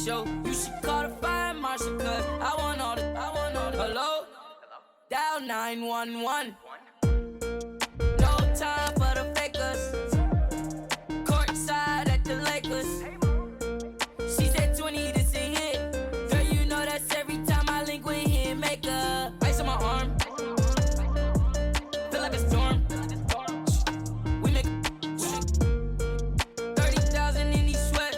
show. You should call the fire marshal, cause I want all the. Hello? Dial 911. No time for the fakers. Courtside at the Lakers. She said 20, this a hit. Girl, you know that's every time I link with him. Make a ice on my arm. Feel like a storm. We make 30,000 in these sweats.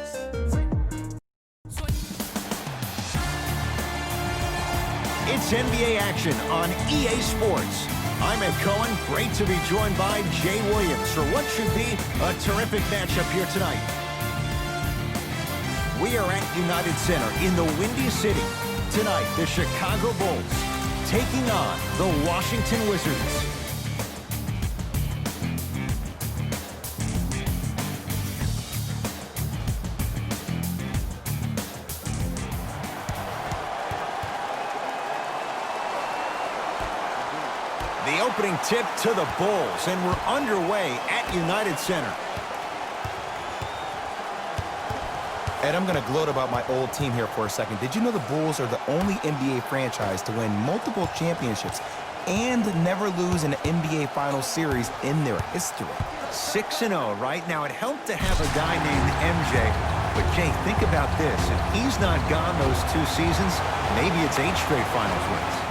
It's NBA action on EA Sports. I'm Ed Cohen. Great to be joined by Jay Williams for what should be a terrific matchup here tonight. We are at United Center in the Windy City. Tonight, the Chicago Bulls taking on the Washington Wizards. The opening tip to the Bulls, and we're underway at United Center. Ed, I'm going to gloat about my old team here for a second. Did you know the Bulls are the only NBA franchise to win multiple championships and never lose an NBA Finals series in their history? 6-0 right now. It helped to have a guy named MJ. But, Jay, think about this. If he's not gone those 2 seasons, maybe it's 8 straight Finals wins.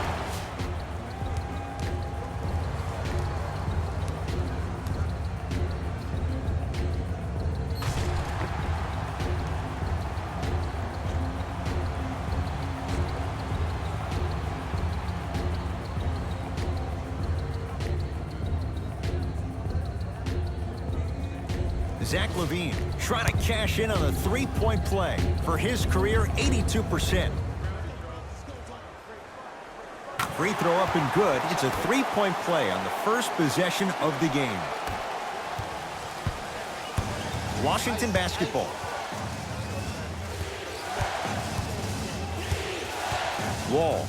Zach LaVine trying to cash in on a 3-point play. For his career, 82%. Free throw up and good. It's a 3-point play on the first possession of the game. Washington basketball. Wall.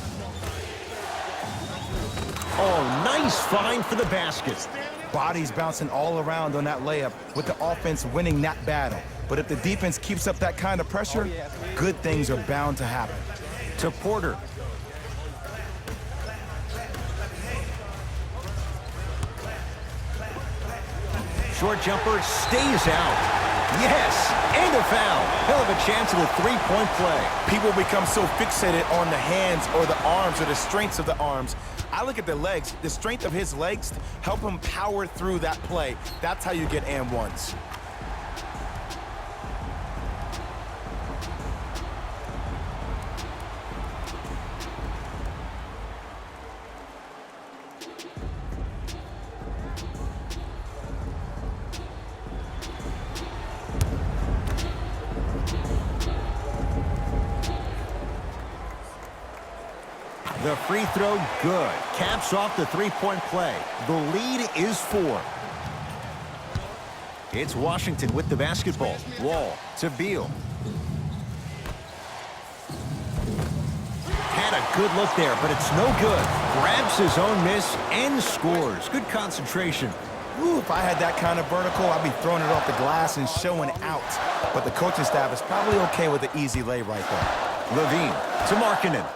Oh, nice find for the basket. Bodies bouncing all around on that layup with the offense winning that battle. But if the defense keeps up that kind of pressure, good things are bound to happen. To Porter. Short jumper stays out. Yes, and a foul. He'll have a chance at a 3-point play. People become so fixated on the hands or the arms or the strengths of the arms. I look at the legs. The strength of his legs help him power through that play. That's how you get and ones. The free throw, good. Caps off the 3-point play. The lead is 4. It's Washington with the basketball. Wall to Beal. Had a good look there, but it's no good. Grabs his own miss and scores. Good concentration. Ooh, if I had that kind of vertical, I'd be throwing it off the glass and showing out. But the coaching staff is probably okay with the easy lay right there. LaVine to Markkanen.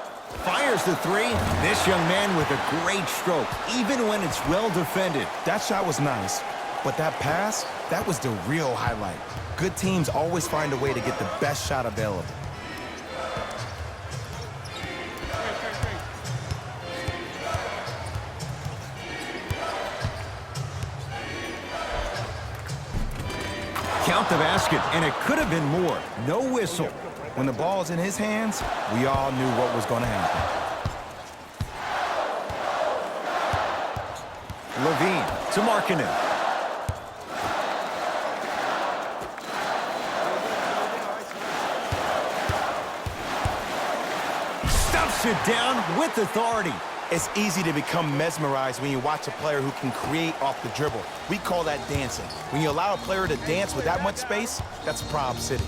Fires the 3. This young man with a great stroke, even when it's well defended. That shot was nice, but that pass, that was the real highlight. Good teams always find a way to get the best shot available. Count the basket, and it could have been more. No whistle. When the ball's in his hands, we all knew what was going to happen. LaVine to Markkanen. Stuffs it down with authority. It's easy to become mesmerized when you watch a player who can create off the dribble. We call that dancing. When you allow a player to dance with that much space, that's Prob City.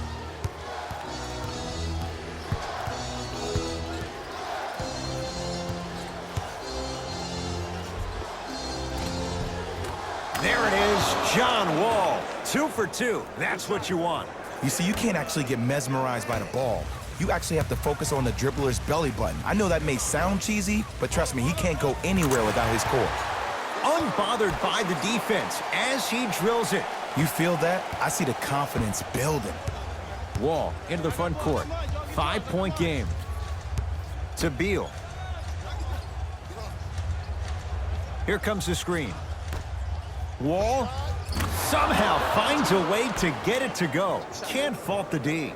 There it is, John Wall. 2 for 2. That's what you want. You see, you can't actually get mesmerized by the ball. you actually have to focus on the dribbler's belly button. I know that may sound cheesy, but trust me, he can't go anywhere without his core. Unbothered by the defense as he drills it. You feel that? I see the confidence building. Wall into the front court. 5-point game. To Beal. Here comes the screen. Wall somehow finds a way to get it to go. Can't fault the D.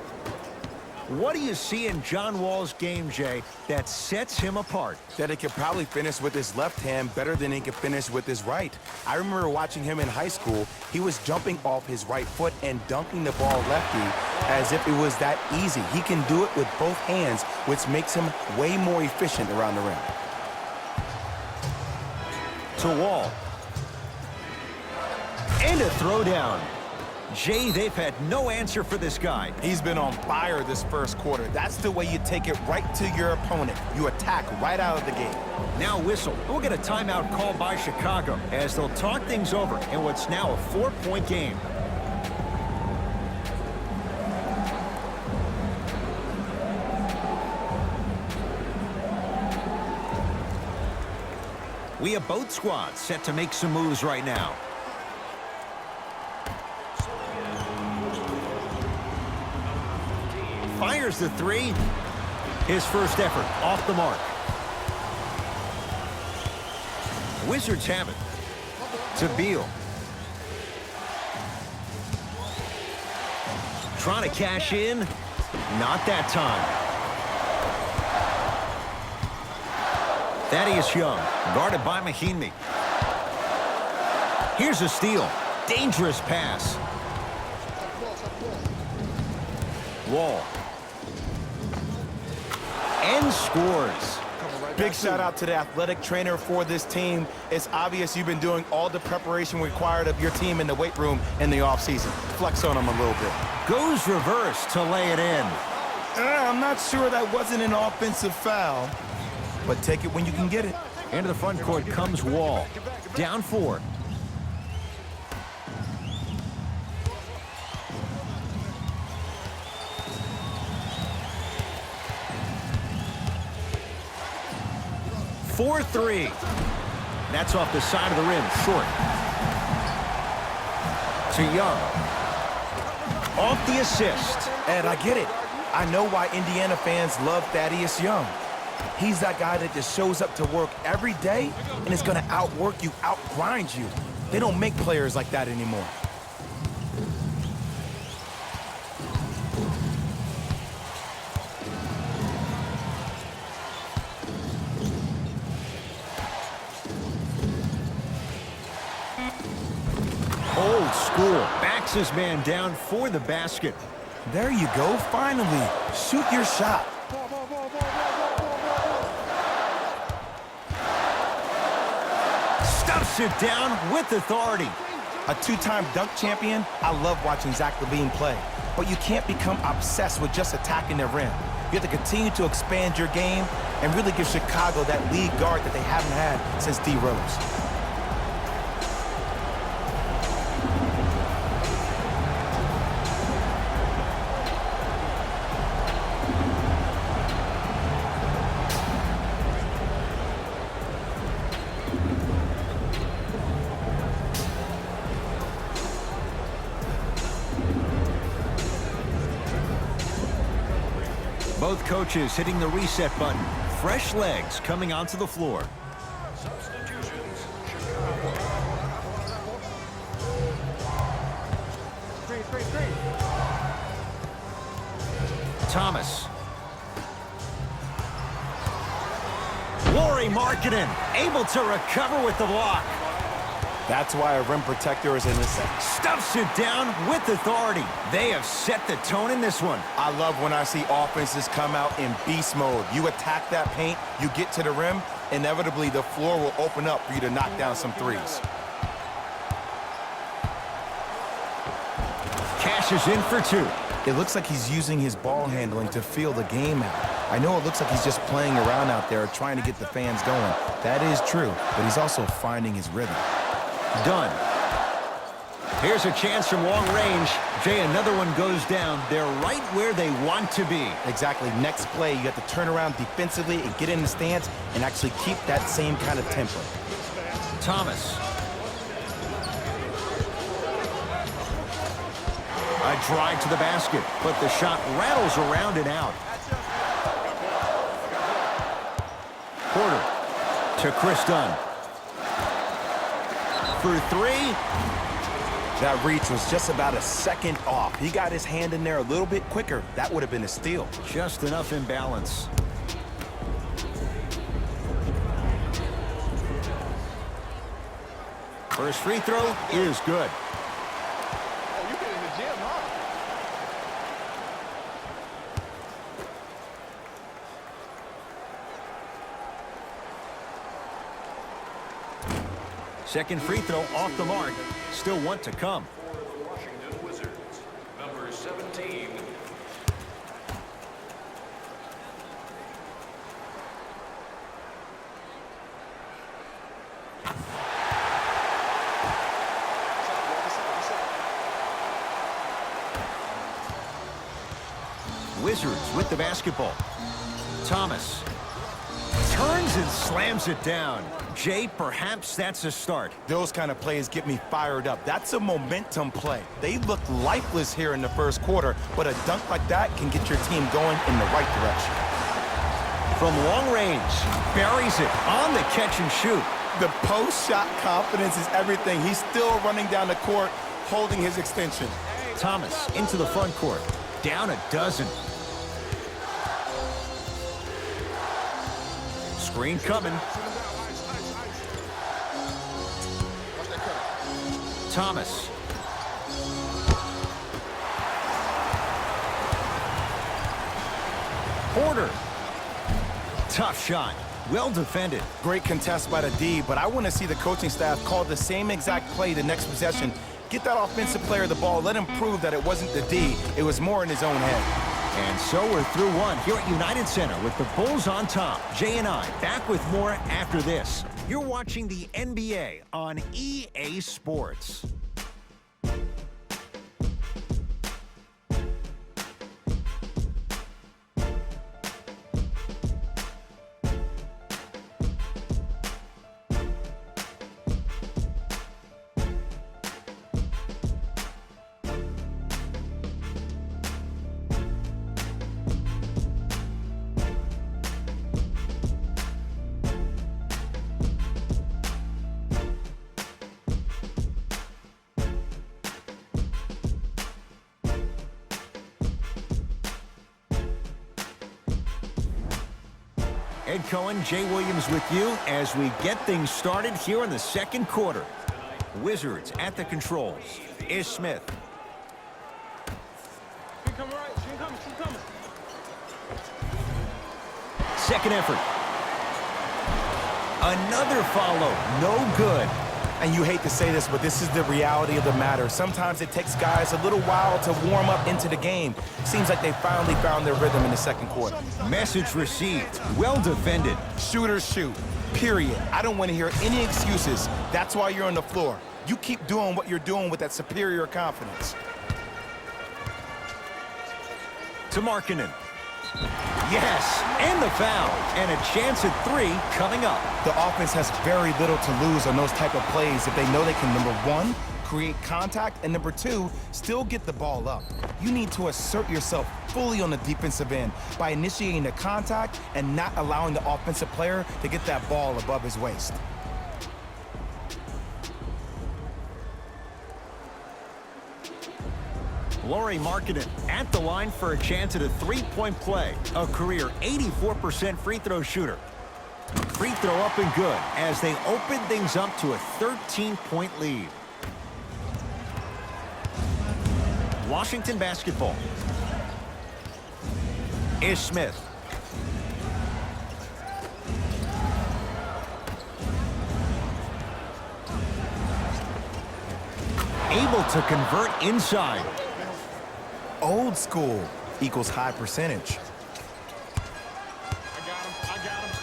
What do you see in John Wall's game, Jay, that sets him apart? That he could probably finish with his left hand better than he could finish with his right. I remember watching him in high school. He was jumping off his right foot and dunking the ball lefty as if it was that easy. He can do it with both hands, which makes him way more efficient around the rim. To Wall. And a throwdown. Jay, they've had no answer for this guy. He's been on fire this first quarter. That's the way you take it right to your opponent. You attack right out of the gate. Now whistle. We'll get a timeout called by Chicago as they'll talk things over in what's now a 4-point game. We have both squads set to make some moves right now. Fires the three. His first effort off the mark. Wizards have it. To Beal. Trying to cash in. Not that time. Thaddeus Young, guarded by Mahinmi. Here's a steal. Dangerous pass. Wall. And scores. Big shout out to the athletic trainer for this team. It's obvious you've been doing all the preparation required of your team in the weight room in the offseason. Flex on them a little bit. Goes reverse to lay it in. I'm not sure that wasn't an offensive foul, but take it when you can get it. Into the front court comes Wall. Down 4. Three. That's off the side of the rim, short. To Young. Off the assist. And I get it. I know why Indiana fans love Thaddeus Young. He's that guy that just shows up to work every day and is going to outwork you, outgrind you. They don't make players like that anymore. Old school. Backs his man down for the basket. There you go, finally. Shoot your shot. Stuffs it down with authority. A two-time dunk champion, I love watching Zach LaVine play. But you can't become obsessed with just attacking the rim. You have to continue to expand your game and really give Chicago that lead guard that they haven't had since D. Rose. Both coaches hitting the reset button. Fresh legs coming onto the floor. Thomas. Lauri Markkanen able to recover with the block. That's why a rim protector is in this set. Stuffs it down with authority. They have set the tone in this one. I love when I see offenses come out in beast mode. You attack that paint, you get to the rim, inevitably the floor will open up for you to knock down some threes. Cashes in for 2. It looks like he's using his ball handling to feel the game out. I know it looks like he's just playing around out there trying to get the fans going. That is true, but he's also finding his rhythm. Done. Here's a chance from long range. Jay, another one goes down. They're right where they want to be. Exactly. Next play, you have to turn around defensively and get in the stance and actually keep that same kind of tempo. Thomas. A drive to the basket, but the shot rattles around and out. Porter to Chris Dunn. For three. That reach was just about a second off. He got his hand in there a little bit quicker. That would have been a steal. Just enough imbalance. First free throw is good. Oh, you been in the gym, huh? Second free throw off the mark. Still one to come. Washington Wizards, number 17. Wizards with the basketball. Thomas turns and slams it down. Jay, perhaps that's a start. Those kind of plays get me fired up. That's a momentum play. They look lifeless here in the first quarter, but a dunk like that can get your team going in the right direction. From long range, buries it on the catch and shoot. The post-shot confidence is everything. He's still running down the court, holding his extension. Thomas into the front court. Down a dozen. Screen coming. Thomas. Porter. Tough shot. Well defended. Great contest by the D, but I want to see the coaching staff call the same exact play the next possession. Get that offensive player the ball. Let him prove that it wasn't the D. It was more in his own head. And so we're through one here at United Center with the Bulls on top. Jay and I back with more after this. You're watching the NBA on EA Sports. Ed Cohen, Jay Williams with you as we get things started here in the second quarter. Wizards at the controls. Ish Smith. Second effort. Another follow. No good. And you hate to say this, but this is the reality of the matter. Sometimes it takes guys a little while to warm up into the game. Seems like they finally found their rhythm in the second quarter. Message received. Well defended. Shooters shoot. Period. I don't want to hear any excuses. That's why you're on the floor. You keep doing what you're doing with that superior confidence. To Markkanen. Yes, and the foul. And a chance at three coming up. The offense has very little to lose on those type of plays if they know they can, number one, create contact, and number two, still get the ball up. You need to assert yourself fully on the defensive end by initiating the contact and not allowing the offensive player to get that ball above his waist. Lauri Markkanen at the line for a chance at a three-point play. A career 84% free throw shooter. Free throw up and good as they open things up to a 13-point lead. Washington basketball. Ish Smith. Able to convert inside. Old school equals high percentage. I got him.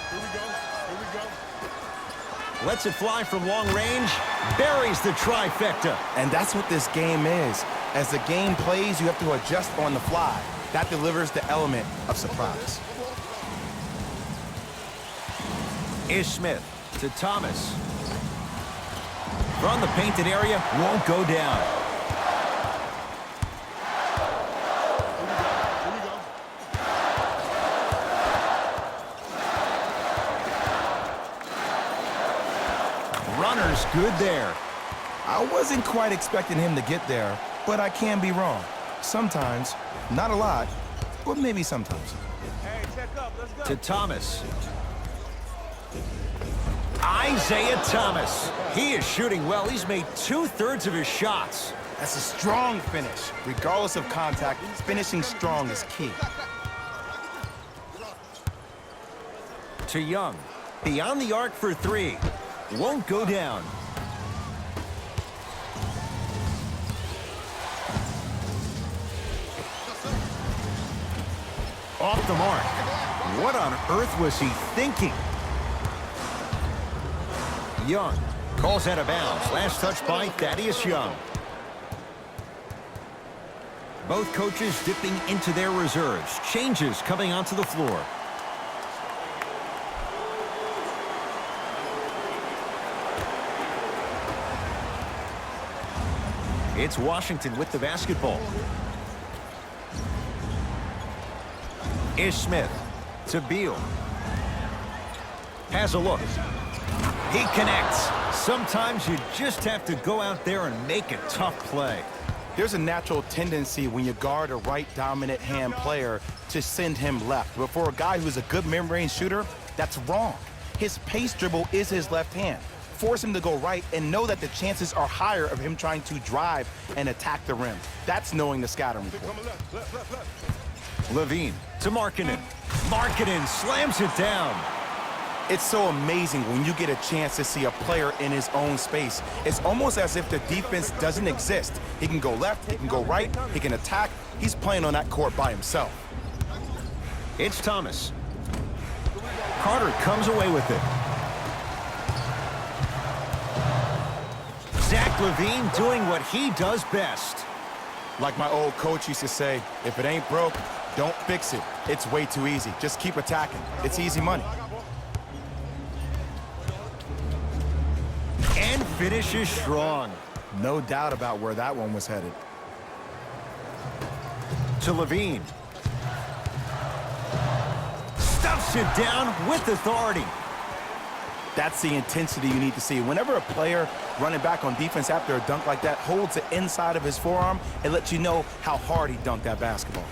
Here we go. Lets it fly from long range. Buries the trifecta. And that's what this game is. As the game plays, you have to adjust on the fly. That delivers the element of surprise. Ish Smith to Thomas. From the painted area, won't go down. Runner's good there. I wasn't quite expecting him to get there, but I can be wrong. Sometimes, not a lot, but maybe sometimes. Hey, check up. Let's go. To Thomas. Isaiah Thomas. He is shooting well. He's made 2/3 of his shots. That's a strong finish. Regardless of contact, finishing strong is key. To Young. Beyond the arc for three. Won't go down. Off the mark. What on earth was he thinking? Young calls out of bounds. Last touch by Thaddeus Young. Both coaches dipping into their reserves. Changes coming onto the floor. It's Washington with the basketball. Ish Smith to Beal. Has a look. He connects. Sometimes you just have to go out there and make a tough play. There's a natural tendency when you guard a right dominant hand player to send him left. But for a guy who's a good mid-range shooter, that's wrong. His pace dribble is his left hand. Force him to go right and know that the chances are higher of him trying to drive and attack the rim. That's knowing the scattering report. Levine to Markkanen. Markkanen slams it down. It's so amazing when you get a chance to see a player in his own space. It's almost as if the defense doesn't exist. He can go left, he can go right, he can attack. He's playing on that court by himself. It's Thomas. Carter comes away with it. Zach LaVine doing what he does best. Like my old coach used to say, if it ain't broke, don't fix it. It's way too easy. Just keep attacking. It's easy money. And finishes strong. No doubt about where that one was headed. To Levine. Stuffs it down with authority. That's the intensity you need to see. Whenever a player running back on defense after a dunk like that holds the inside of his forearm, it lets you know how hard he dunked that basketball.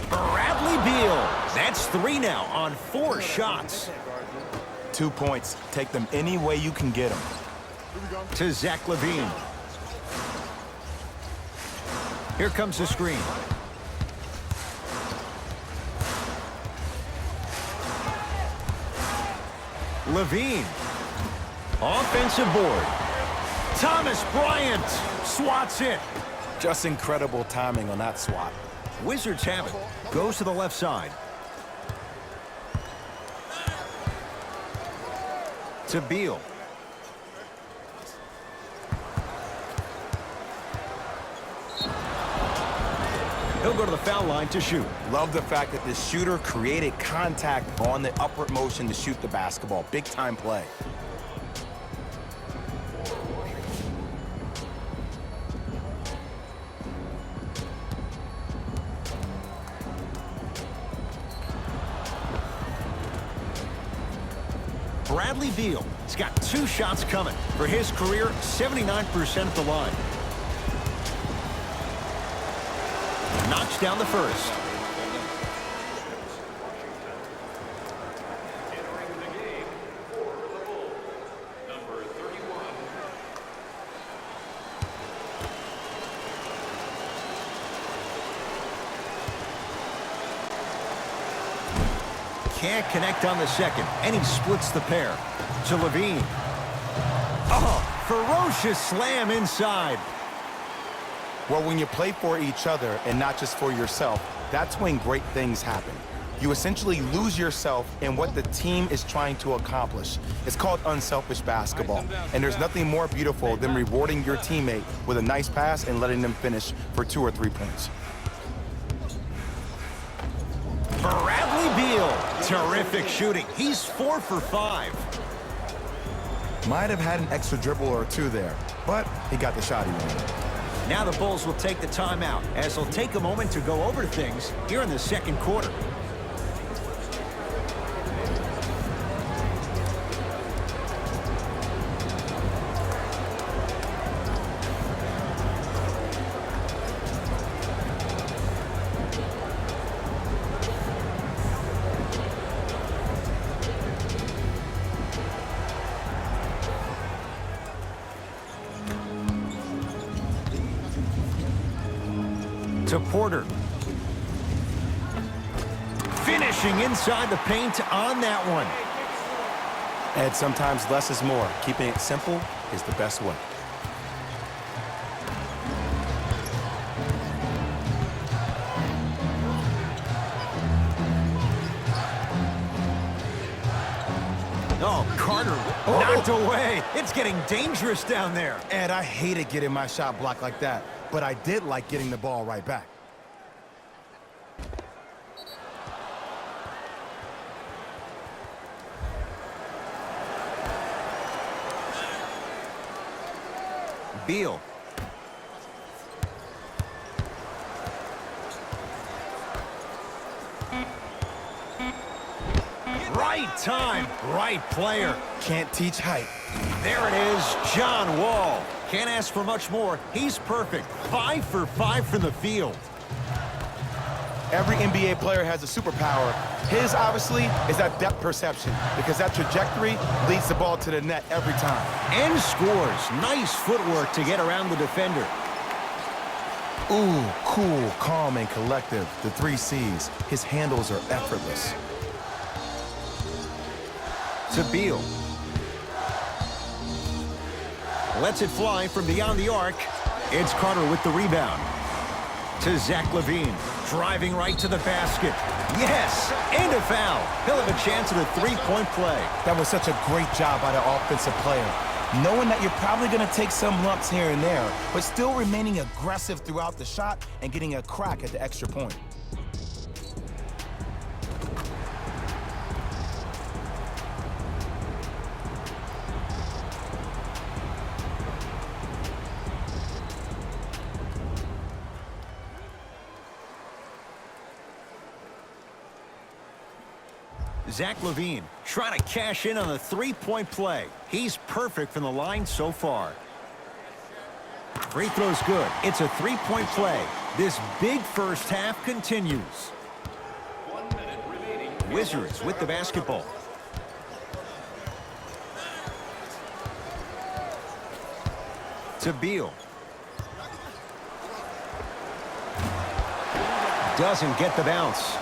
Bradley Beal. That's 3 now on 4 shots. 2 points. Take them any way you can get them. To Zach LaVine. Here comes the screen. LaVine. Offensive board. Thomas Bryant swats it. Just incredible timing on that swat. Wizards have it. Goes to the left side. To Beal. He'll go to the foul line to shoot. Love the fact that the shooter created contact on the upward motion to shoot the basketball. Big time play. Bradley Beal has got 2 shots coming. For his career, 79% at the line. Knocks down the first. Entering the game for the Bulls, number 31. Can't connect on the second, and he splits the pair. To Levine. Oh, ferocious slam inside. Well, when you play for each other and not just for yourself, that's when great things happen. You essentially lose yourself in what the team is trying to accomplish. It's called unselfish basketball, and there's nothing more beautiful than rewarding your teammate with a nice pass and letting them finish for 2 or 3 points. Bradley Beal, terrific shooting. He's 4 for 5. Might have had an extra dribble or 2 there, but he got the shot he wanted. Now the Bulls will take the timeout, as they'll take a moment to go over things here in the second quarter. To Porter. Finishing inside the paint on that one. And sometimes less is more. Keeping it simple is the best way. Oh, Carter knocked away. It's getting dangerous down there. And I hated getting my shot blocked like that, but I did like getting the ball right back. Beal. Right time, right player. Can't teach height. There it is, John Wall. Can't ask for much more. He's perfect. 5 for 5 from the field. Every NBA player has a superpower. His, obviously, is that depth perception, because that trajectory leads the ball to the net every time. And scores. Nice footwork to get around the defender. Ooh, cool, calm, and collective. The 3 C's. His handles are effortless. To Beal. Lets it fly from beyond the arc. It's Carter with the rebound. To Zach LaVine. Driving right to the basket. Yes! And a foul. He'll have a chance at a 3-point play. That was such a great job by the offensive player. Knowing that you're probably going to take some lumps here and there, but still remaining aggressive throughout the shot and getting a crack at the extra point. Zach LaVine trying to cash in on a 3-point play. He's perfect from the line so far. Free throw's good. It's a 3-point play. This big first half continues. 1 minute remaining. Wizards with the basketball. To Beal. Doesn't get the bounce.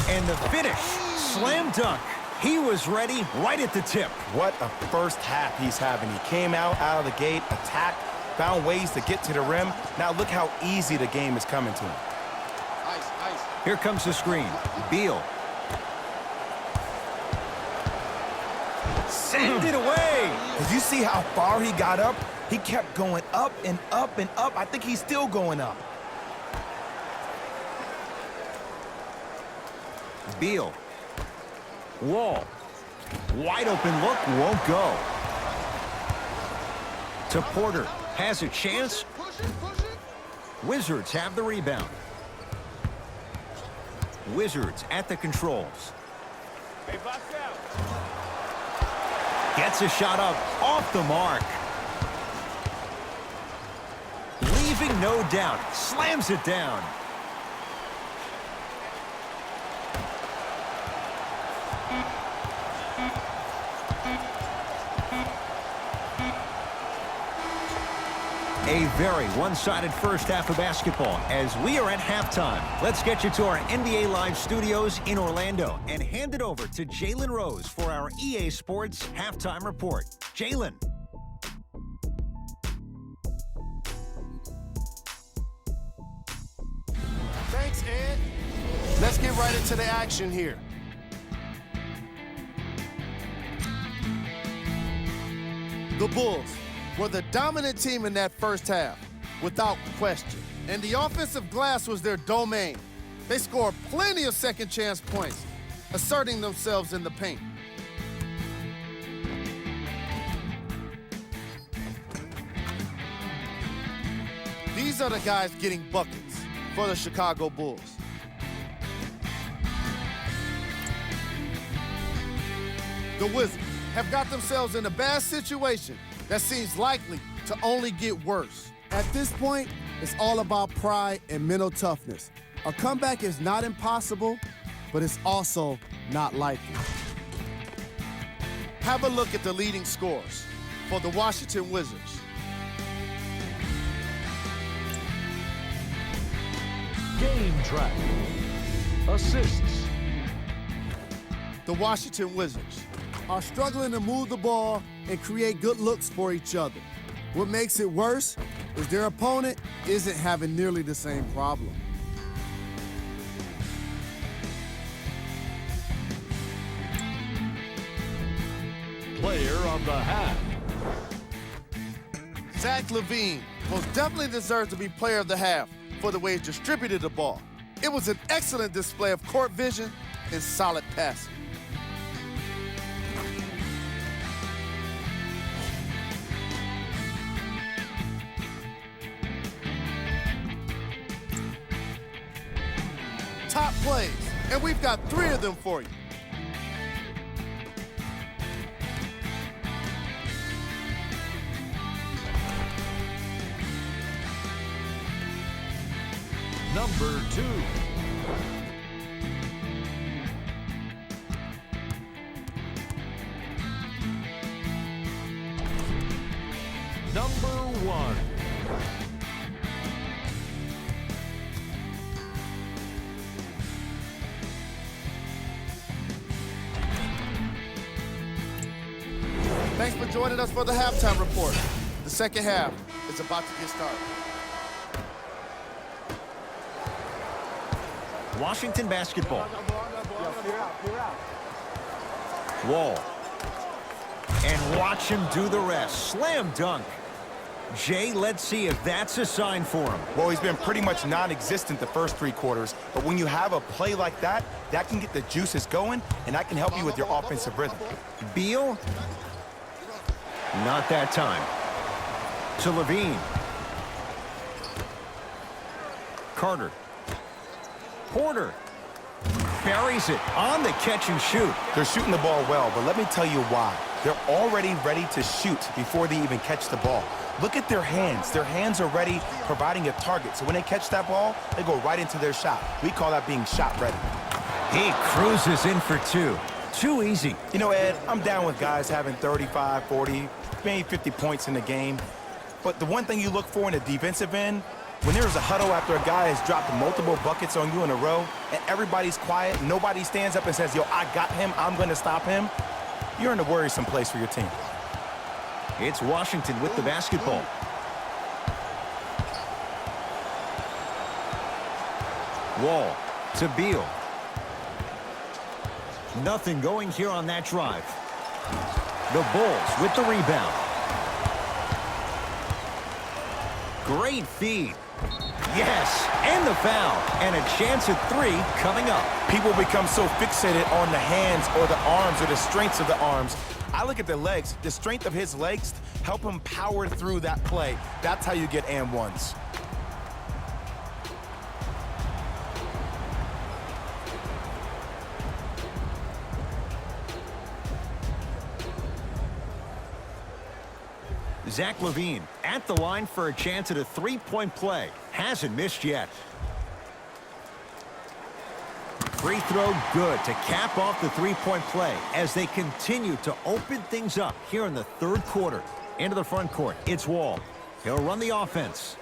And the finish, slam dunk. He was ready right at the tip. What a first half he's having. He came out of the gate, attacked, found ways to get to the rim. Now look how easy the game is coming to him. Here comes the screen. Beal. Send it away. Did you see how far he got up? He kept going up and up and up. I think he's still going up. Beal. Wall. Wide open look, won't go. To Porter. Has a chance. Wizards have the rebound. Wizards at the controls. Hey, box out. Gets a shot up off the mark. Leaving no doubt. Slams it down. A very one-sided first half of basketball as we are at halftime. Let's get you to our NBA Live studios in Orlando and hand it over to Jalen Rose for our EA Sports Halftime Report. Jalen. Let's get right into the action here. The Bulls were the dominant team in that first half, without question. And the offensive glass was their domain. They scored plenty of second chance points, asserting themselves in the paint. These are the guys getting buckets for the Chicago Bulls. The Wizards have got themselves in a bad situation that seems likely to only get worse. At this point, it's all about pride and mental toughness. A comeback is not impossible, but it's also not likely. Have a look at the leading scorers for the Washington Wizards. Game track. Assists. The Washington Wizards are struggling to move the ball and create good looks for each other. What makes it worse is their opponent isn't having nearly the same problem. Player of the half. Zach LaVine most definitely deserves to be player of the half for the way he distributed the ball. It was an excellent display of court vision and solid passing. Top plays, and we've got 3 of them for you. Number 2. Number 1. Thanks for joining us for the halftime report. The second half is about to get started. Washington basketball. Wall. And watch him do the rest. Slam dunk. Jay, let's see if that's a sign for him. Well, he's been pretty much non-existent the first 3 quarters, but when you have a play like that, that can get the juices going, and that can help you with your offensive rhythm. Beal. Not that time. To LaVine. Carter. Porter. Buries it on the catch and shoot. They're shooting the ball well, but let me tell you why. They're already ready to shoot before they even catch the ball. Look at their hands. Their hands are ready, providing a target. So when they catch that ball, they go right into their shot. We call that being shot ready. He cruises in for 2. Too easy. You know, Ed, I'm down with guys having 35, 40, maybe 50 points in the game. But the one thing you look for in the defensive end, when there's a huddle after a guy has dropped multiple buckets on you in a row, and everybody's quiet, nobody stands up and says, yo, I got him, I'm going to stop him, you're in a worrisome place for your team. It's Washington with the basketball. Wall to Beal. Nothing going here on that drive. The Bulls with the rebound. Great feed. Yes, and the foul. And a chance at 3 coming up. People become so fixated on the hands or the arms or the strengths of the arms. I look at the legs. The strength of his legs help him power through that play. That's how you get and ones. Zach LaVine at the line for a chance at a 3-point play. Hasn't missed yet. Free throw good to cap off the 3-point play as they continue to open things up here in the 3rd quarter. Into the front court, it's Wall. He'll run the offense.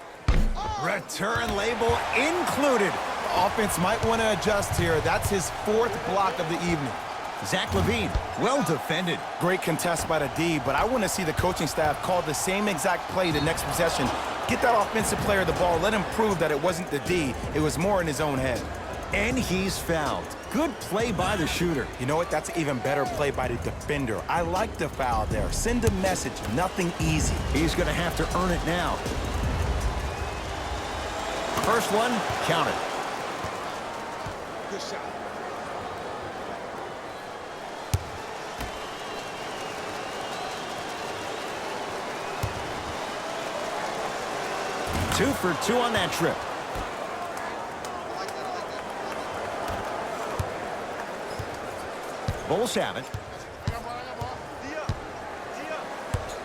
Return label included. Offense might want to adjust here. That's his 4th block of the evening. Zach LaVine, well defended. Great contest by the D, but I want to see the coaching staff call the same exact play the next possession. Get that offensive player the ball. Let him prove that it wasn't the D. It was more in his own head. And he's fouled. Good play by the shooter. You know what? That's an even better play by the defender. I like the foul there. Send a message. Nothing easy. He's going to have to earn it now. First one, count it. Good shot. Two for two on that trip. Bulls have it.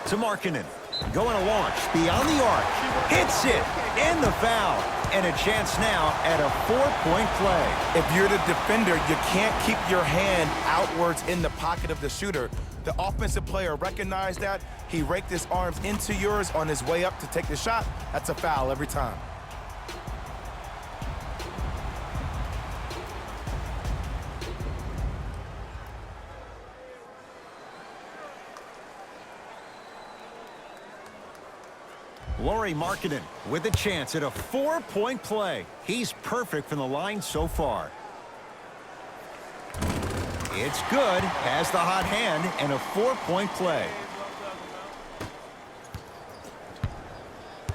To Markkanen. Going to launch beyond the arc. Hits it. And the foul. And a chance now at a 4-point play. If you're the defender, you can't keep your hand outwards in the pocket of the shooter. The offensive player recognized that. He raked his arms into yours on his way up to take the shot. That's a foul every time. Lauri Markkanen with a chance at a 4-point play. He's perfect from the line so far. It's good, has the hot hand, and a 4-point play.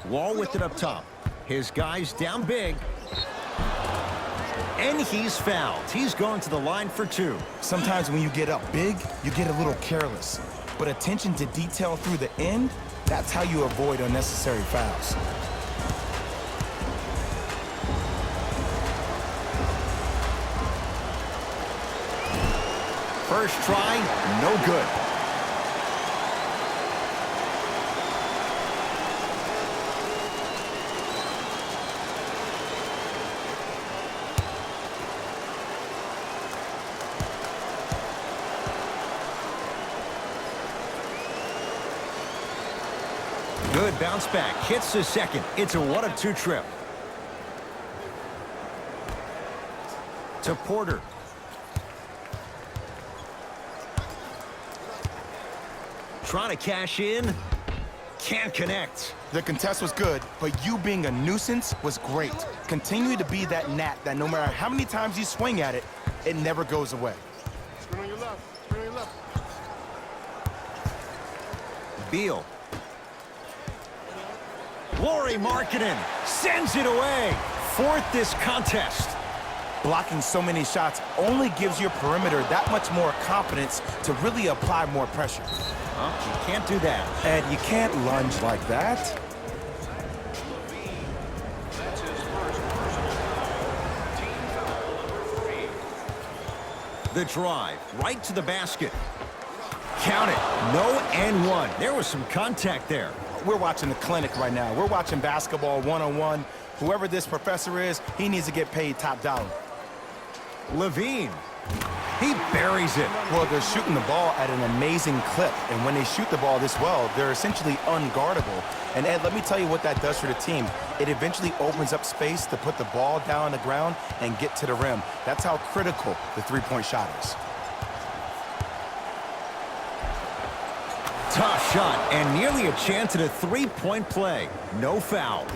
Wall with it up top. His guy's down big. And he's fouled. He's going to the line for two. Sometimes when you get up big, you get a little careless. But attention to detail through the end, that's how you avoid unnecessary fouls. First try, no good. Good bounce back, hits the second. It's a 1-of-2 trip. To Porter. Trying to cash in. Can't connect. The contest was good, but you being a nuisance was great. Continue to be that gnat that no matter how many times you swing at it, it never goes away. Screen on your left. Screen on your left. Beal. Lauri Markkanen sends it away. Fourth this contest. Blocking so many shots only gives your perimeter that much more confidence to really apply more pressure. Well, you can't do that. And you can't lunge like that. That's his first personal foul. Team foul number 3. The drive, right to the basket. Count it. No and one. There was some contact there. We're watching the clinic right now. We're watching basketball 1-on-1. Whoever this professor is, he needs to get paid top dollar. Levine. He buries it. Well, they're shooting the ball at an amazing clip. And when they shoot the ball this well, they're essentially unguardable. And Ed, let me tell you what that does for the team. It eventually opens up space to put the ball down on the ground and get to the rim. That's how critical the three-point shot is. Tough shot and nearly a chance at a 3-point play. No foul.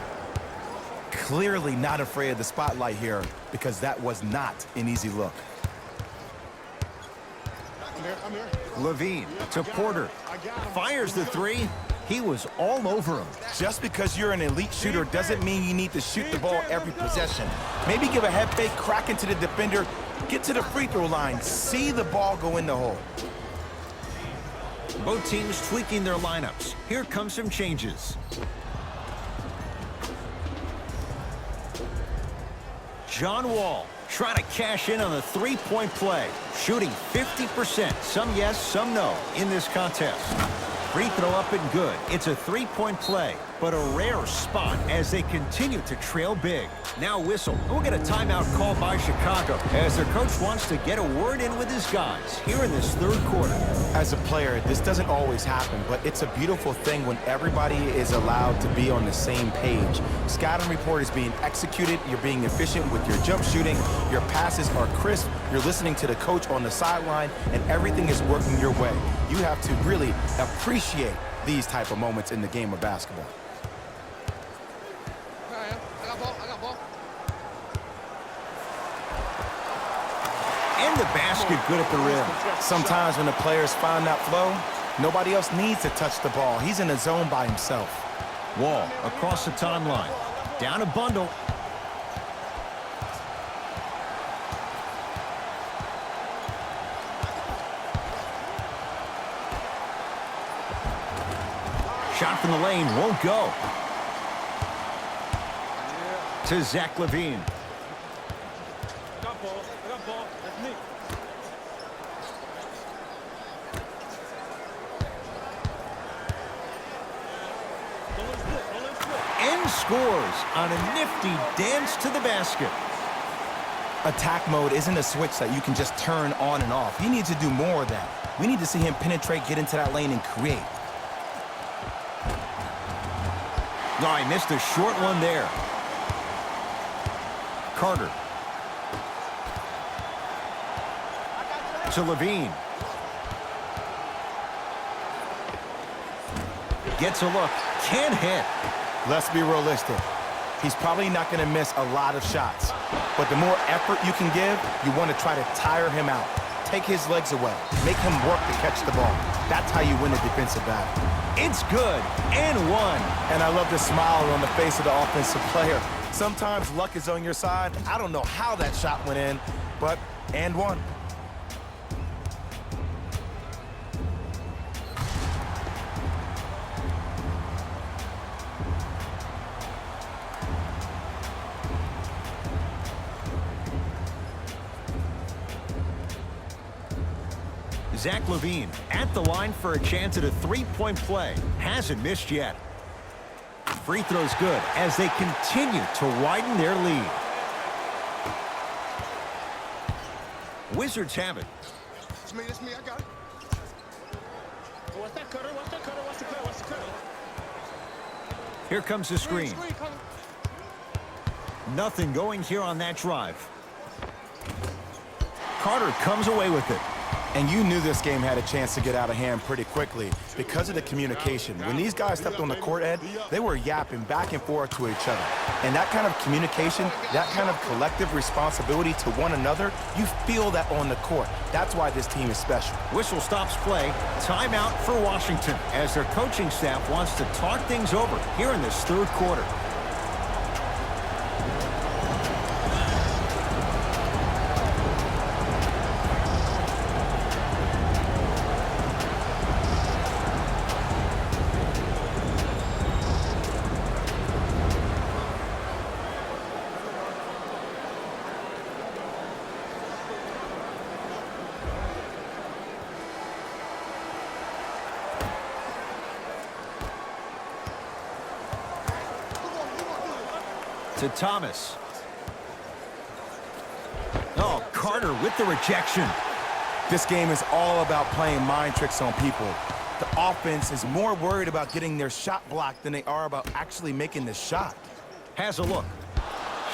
Clearly not afraid of the spotlight here because that was not an easy look. I'm here. Levine to Porter. Fires the three. He was all over him. Just because you're an elite shooter doesn't mean you need to shoot the ball every possession. Maybe give a head fake, crack into the defender, get to the free throw line, see the ball go in the hole. Both teams tweaking their lineups. Here come some changes. John Wall trying to cash in on the 3-point play. Shooting 50%. Some yes, some no in this contest. Free throw up and good. It's a 3-point play, but a rare spot as they continue to trail big. Now whistle. We'll get a timeout called by Chicago as their coach wants to get a word in with his guys here in this third quarter. As a player, this doesn't always happen, but it's a beautiful thing when everybody is allowed to be on the same page. Scouting report is being executed. You're being efficient with your jump shooting. Your passes are crisp. You're listening to the coach on the sideline, and everything is working your way. You have to really appreciate these type of moments in the game of basketball. I got ball. And the basket good at the rim. Sometimes when the players find that flow, nobody else needs to touch the ball. He's in a zone by himself. Wall across the timeline. Down a bundle. Shot from the lane won't go. To Zach LaVine. And scores on a nifty dance to the basket. Attack mode isn't a switch that you can just turn on and off. He needs to do more of that. We need to see him penetrate, get into that lane, and create. No, I missed a short one there. Carter. To LaVine. Gets a look. Can't hit. Let's be realistic. He's probably not going to miss a lot of shots. But the more effort you can give, you want to try to tire him out. Take his legs away. Make him work to catch the ball. That's how you win a defensive battle. It's good. And one. And I love the smile on the face of the offensive player. Sometimes luck is on your side. I don't know how that shot went in, but and one. Zach LaVine at the line for a chance at a three-point play. Hasn't missed yet. Free throw's good as they continue to widen their lead. Wizards have it. It's me, I got it. What's that cutter? What's that cutter? What's the cutter? What's the cutter? Here comes the screen. Screen, Colin. Nothing going here on that drive. Carter comes away with it. And you knew this game had a chance to get out of hand pretty quickly because of the communication. When these guys stepped on the court, Ed, they were yapping back and forth to each other. And that kind of communication, that kind of collective responsibility to one another, you feel that on the court. That's why this team is special. Whistle stops play. Timeout for Washington as their coaching staff wants to talk things over here in this third quarter. To Thomas. Oh, Carter with the rejection. This game is all about playing mind tricks on people. The offense is more worried about getting their shot blocked than they are about actually making the shot. Has a look.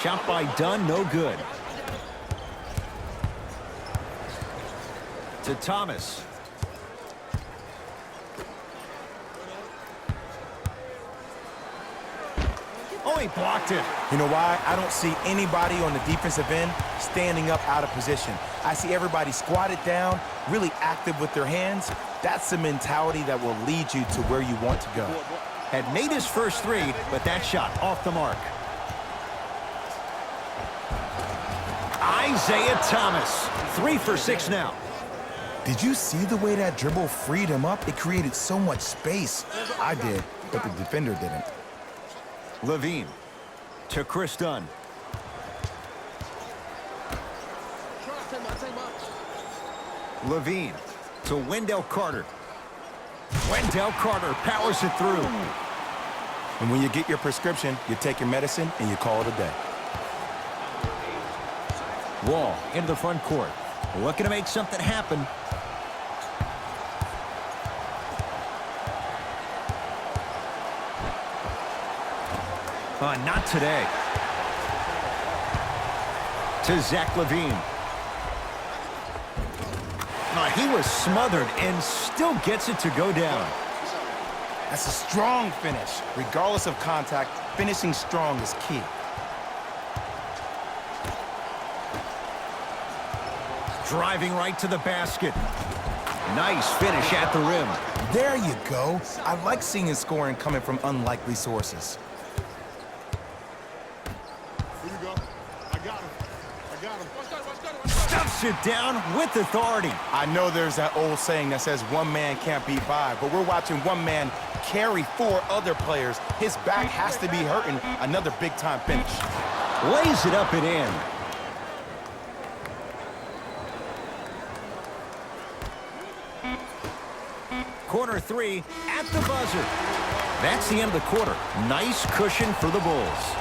Shot by Dunn, no good. To Thomas. Oh, he blocked it. You know why? I don't see anybody on the defensive end standing up out of position. I see everybody squatted down, really active with their hands. That's the mentality that will lead you to where you want to go. Had made his first three, but that shot off the mark. Isaiah Thomas, 3 for 6 now. Did you see the way that dribble freed him up? It created so much space. I did, but the defender didn't. LaVine to Chris Dunn. LaVine to Wendell Carter. Wendell Carter powers it through. And when you get your prescription, you take your medicine and you call it a day. Wall into the front court. Looking to make something happen. Not today. To Zach LaVine. He was smothered and still gets it to go down. That's a strong finish. Regardless of contact, finishing strong is key. Driving right to the basket. Nice finish at the rim. There you go. I like seeing scoring coming from unlikely sources. Here you go. I got him. I got him. Stuffs it down with authority. I know there's that old saying that says one man can't beat five, but we're watching one man carry four other players. His back has to be hurting. Another big-time finish. Lays it up and in. Corner three at the buzzer. That's the end of the quarter. Nice cushion for the Bulls.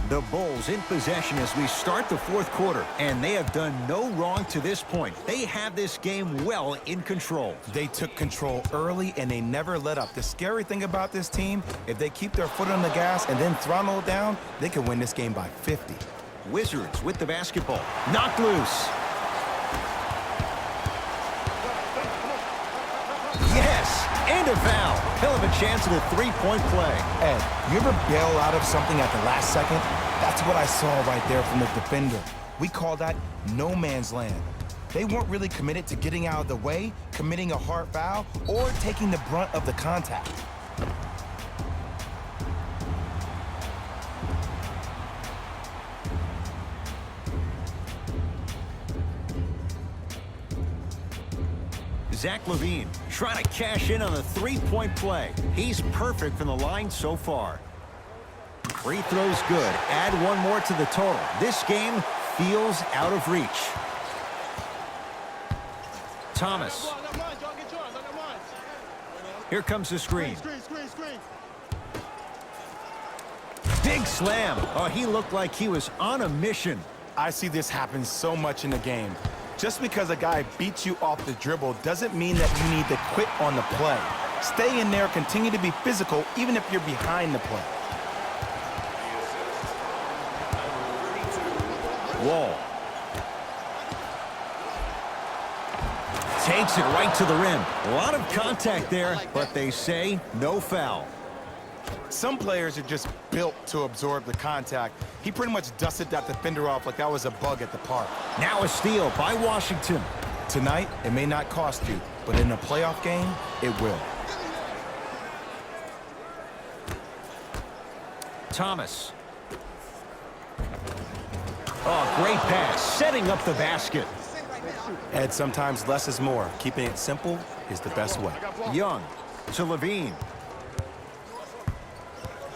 The Bulls in possession as we start the fourth quarter, and they have done no wrong to this point. They have this game well in control. They took control early, and they never let up. The scary thing about this team, if they keep their foot on the gas and then throttle it down, they can win this game by 50. Wizards with the basketball. Knocked loose. Yes, and a foul. Hell of a chance at a three-point play. Ed, you ever bail out of something at the last second? That's what I saw right there from the defender. We call that no man's land. They weren't really committed to getting out of the way, committing a hard foul, or taking the brunt of the contact. Zach LaVine trying to cash in on the three-point play. He's perfect from the line so far. Free throws good. Add one more to the total. This game feels out of reach. Thomas. Here comes the screen. Big slam. Oh, he looked like he was on a mission. I see this happen so much in the game. Just because a guy beats you off the dribble doesn't mean that you need to quit on the play. Stay in there, continue to be physical, even if you're behind the play. Wall. Takes it right to the rim. A lot of contact there, but they say no foul. Some players are just built to absorb the contact. He pretty much dusted that defender off like that was a bug at the park. Now a steal by Washington. Tonight, it may not cost you, but in a playoff game, it will. Thomas. Oh, great pass, setting up the basket. Ed, sometimes less is more. Keeping it simple is the best way. Young to LaVine.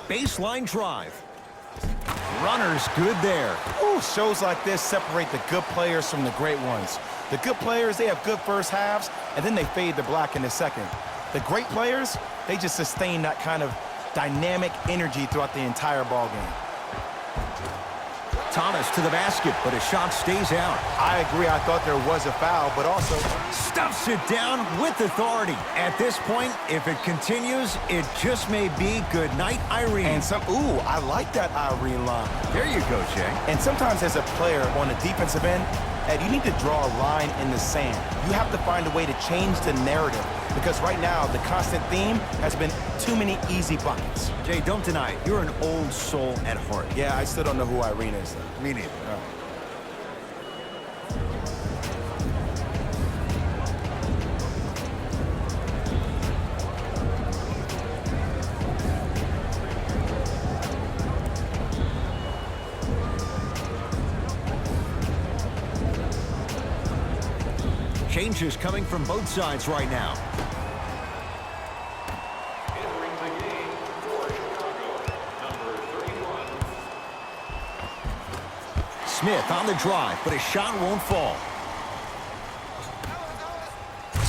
Baseline drive. Runner's good there. Ooh, shows like this separate the good players from the great ones. The good players, they have good first halves, and then they fade to black in the second. The great players, they just sustain that kind of dynamic energy throughout the entire ball game. Thomas to the basket, but his shot stays out. I agree, I thought there was a foul, but also Stuffs it down with authority. At this point, if it continues, it just may be good night, Irene. And ooh, I like that Irene line. There you go, Jay. And sometimes as a player on the defensive end, Ed, you need to draw a line in the sand. You have to find a way to change the narrative because right now the constant theme has been too many easy buckets. Jay, don't deny it. You're an old soul at heart. Yeah, I still don't know who Irene is, though. Me neither. Changes coming from both sides right now. Entering the game for Chicago, number 31. Smith on the drive, but his shot won't fall.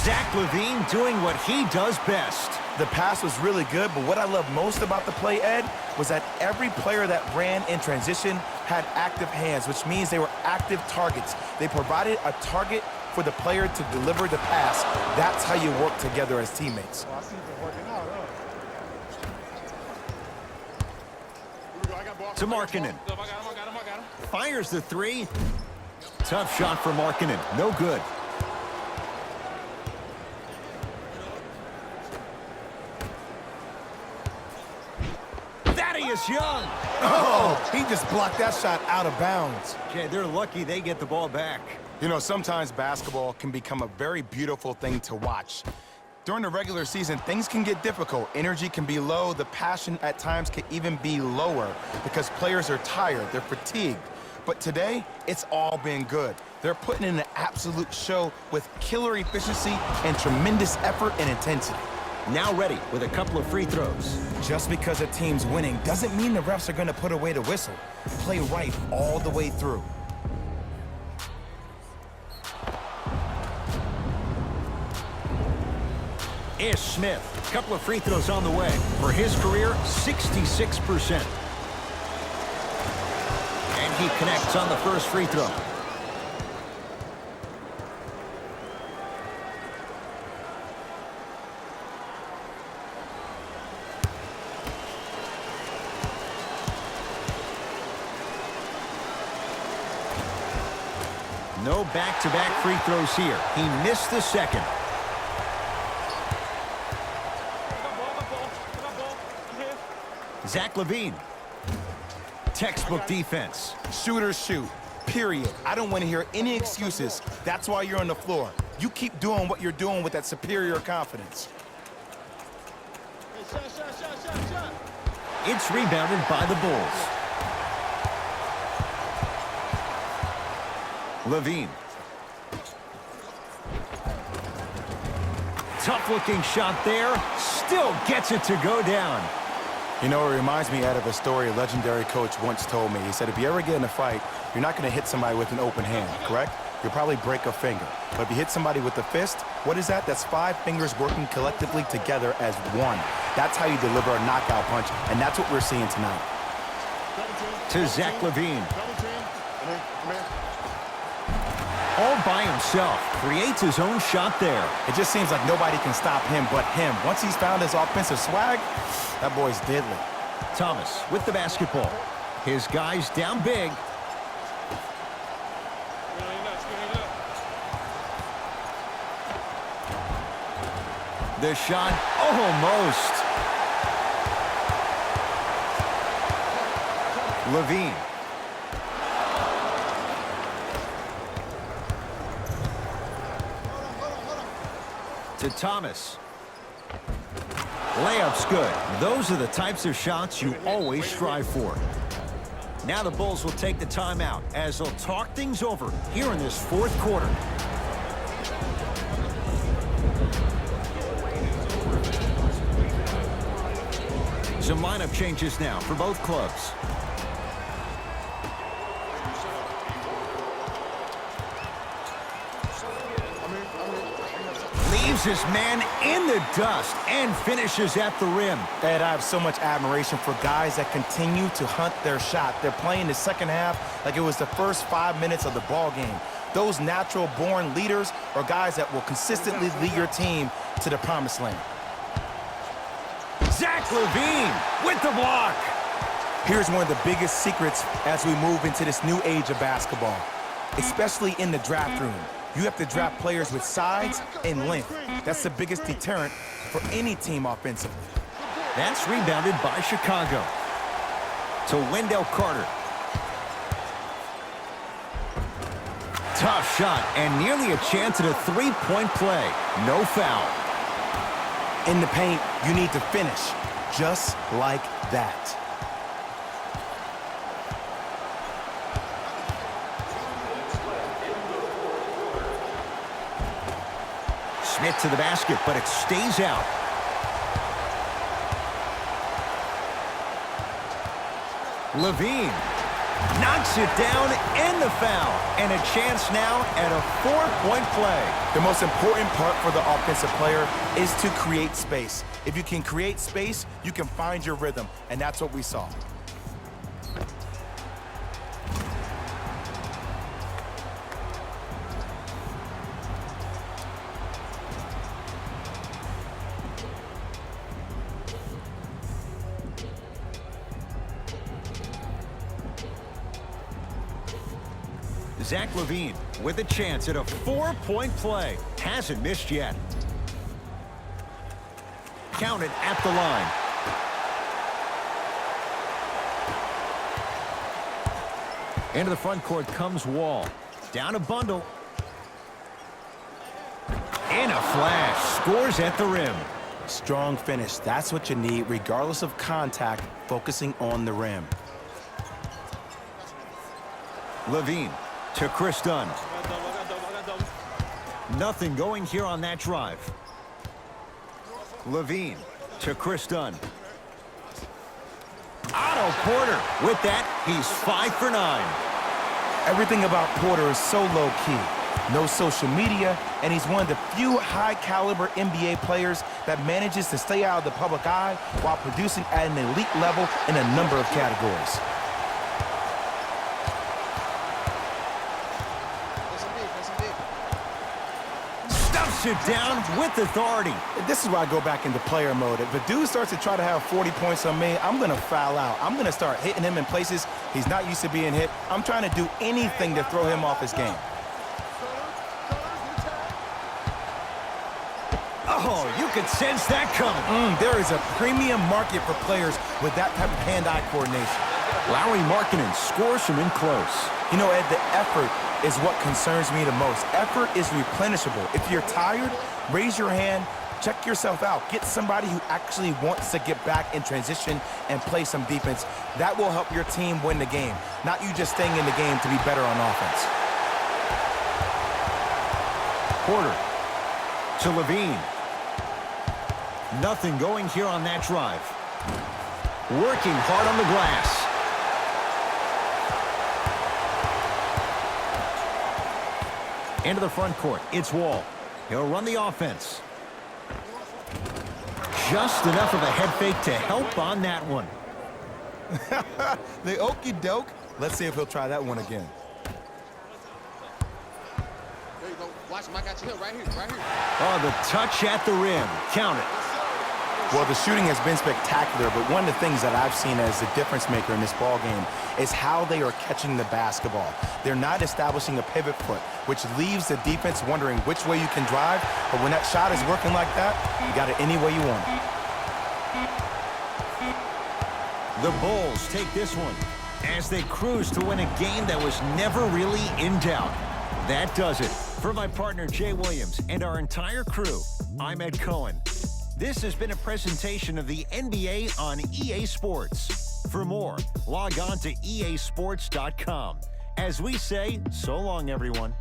Zach LaVine doing what he does best. The pass was really good, but what I love most about the play, Ed, was that every player that ran in transition had active hands, which means they were active targets. They provided a target for the player to deliver the pass. That's how you work together as teammates. Oh, I see you working out, huh? Here we go. I got ball. To Markkanen. I got him. Fires the three. Tough shot for Markkanen. No good. Thaddeus Young. Oh, he just blocked that shot out of bounds. Okay, they're lucky they get the ball back. You know, sometimes basketball can become a very beautiful thing to watch. During the regular season, things can get difficult. Energy can be low. The passion at times can even be lower because players are tired. They're fatigued. But today, it's all been good. They're putting in an absolute show with killer efficiency and tremendous effort and intensity. Now ready with a couple of free throws. Just because a team's winning doesn't mean the refs are going to put away the whistle. Play right all the way through. Ish Smith, couple of free throws on the way. For his career, 66%. And he connects on the first free throw. No back-to-back free throws here. He missed the second. Zach LaVine. Textbook defense. Shooters shoot, period. I don't want to hear any excuses. That's why you're on the floor. You keep doing what you're doing with that superior confidence. Hey, shot. It's rebounded by the Bulls. LaVine. Tough-looking shot there. Still gets it to go down. You know, it reminds me out of a story a legendary coach once told me. He said, if you ever get in a fight, you're not going to hit somebody with an open hand, correct? You'll probably break a finger. But if you hit somebody with a fist, what is that? That's 5 fingers working collectively together as one. That's how you deliver a knockout punch, and that's what we're seeing tonight. To Zach LaVine. Double team. Come here. All by himself. Creates his own shot there. It just seems like nobody can stop him but him. Once he's found his offensive swag, that boy's deadly. Thomas with the basketball. His guys down big. The shot almost. LaVine. To Thomas. Layup's good. Those are the types of shots you always strive for. Now the Bulls will take the timeout as they'll talk things over here in this fourth quarter. Some lineup changes now for both clubs. Leaves his man in the dust and finishes at the rim. Ed, I have so much admiration for guys that continue to hunt their shot. They're playing the second half like it was the first 5 minutes of the ball game. Those natural-born leaders are guys that will consistently lead your team to the promised land. Zach LaVine with the block. Here's one of the biggest secrets as we move into this new age of basketball, especially in the draft room. You have to draft players with size and length. That's the biggest deterrent for any team offensively. That's rebounded by Chicago. To Wendell Carter. Tough shot and nearly a chance at a three-point play. No foul. In the paint, you need to finish just like that. Smith to the basket, but it stays out. LaVine knocks it down in the foul. And a chance now at a four-point play. The most important part for the offensive player is to create space. If you can create space, you can find your rhythm, and that's what we saw. Zach LaVine with a chance at a 4-point play. Hasn't missed yet. Counted at the line. Into the front court comes Wall. Down a bundle. In a flash. Scores at the rim. Strong finish. That's what you need, regardless of contact, focusing on the rim. LaVine to Chris Dunn. Nothing going here on that drive. LaVine to Chris Dunn. Otto Porter with that, he's 5 for 9. Everything about Porter is so low-key. No social media, and he's one of the few high-caliber NBA players that manages to stay out of the public eye while producing at an elite level in a number of categories. Stuffs it down with authority. This is why I go back into player mode. If a dude starts to try to have 40 points on me, I'm going to foul out. I'm going to start hitting him in places he's not used to being hit. I'm trying to do anything to throw him off his game. Oh, you could sense that coming. There is a premium market for players with that type of hand-eye coordination. Lauri Markkanen scores from in close. You know, Ed, the effort is what concerns me the most. Effort is replenishable. If you're tired, raise your hand, check yourself out. Get somebody who actually wants to get back in transition and play some defense. That will help your team win the game, not you just staying in the game to be better on offense. Porter to LaVine. Nothing going here on that drive. Working hard on the glass. Into the front court, it's Wall. He'll run the offense. Just enough of a head fake to help on that one. The okey doke. Let's see if he'll try that one again. There you go. Watch him. I got you here, right here, right here. Oh, the touch at the rim. Count it. Well, the shooting has been spectacular, but one of the things that I've seen as the difference maker in this ball game is how they are catching the basketball. They're not establishing a pivot foot, which leaves the defense wondering which way you can drive, but when that shot is working like that, you got it any way you want it. The Bulls take this one as they cruise to win a game that was never really in doubt. That does it. For my partner, Jay Williams, and our entire crew, I'm Ed Cohen. This has been a presentation of the NBA on EA Sports. For more, log on to easports.com. As we say, so long, everyone.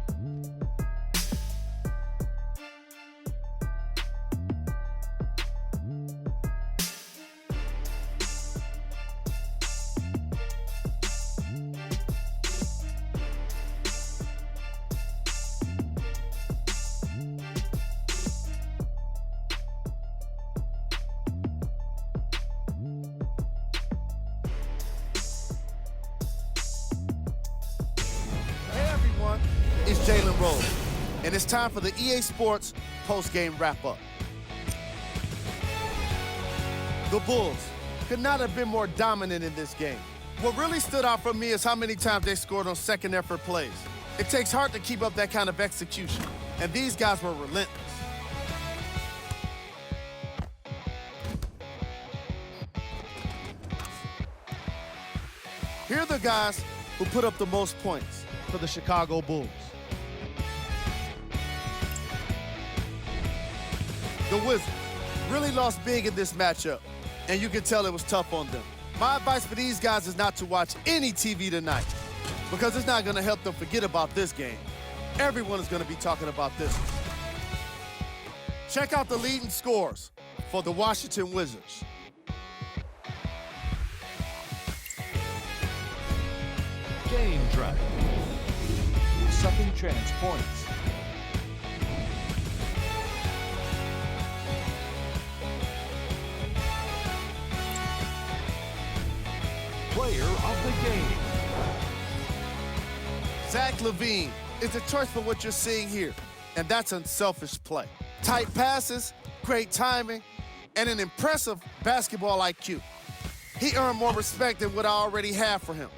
It's Jalen Rose, and it's time for the EA Sports post-game wrap-up. The Bulls could not have been more dominant in this game. What really stood out for me is how many times they scored on second-effort plays. It takes heart to keep up that kind of execution, and these guys were relentless. Here are the guys who put up the most points for the Chicago Bulls. The Wizards really lost big in this matchup, and you can tell it was tough on them. My advice for these guys is not to watch any TV tonight, because it's not going to help them forget about this game. Everyone is going to be talking about this one. Check out the leading scores for the Washington Wizards. Game track. Second chance points. Player of the game. Zach LaVine is the choice for what you're seeing here, and that's unselfish play. Tight passes, great timing, and an impressive basketball IQ. He earned more respect than what I already have for him.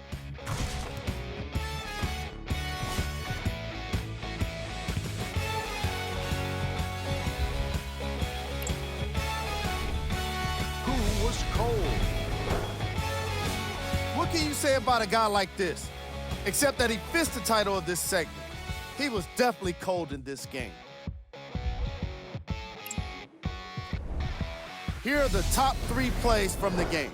cold. What can you say about a guy like this? Except that he fits the title of this segment. He was definitely cold in this game. Here are the top 3 plays from the game.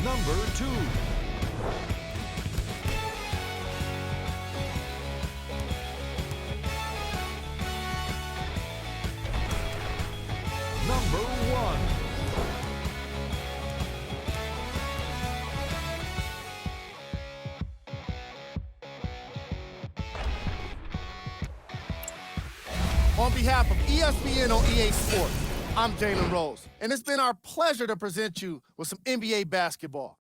Number 2. Number 1. On behalf of ESPN on EA Sports, I'm Jalen Rose, and it's been our pleasure to present you with some NBA basketball.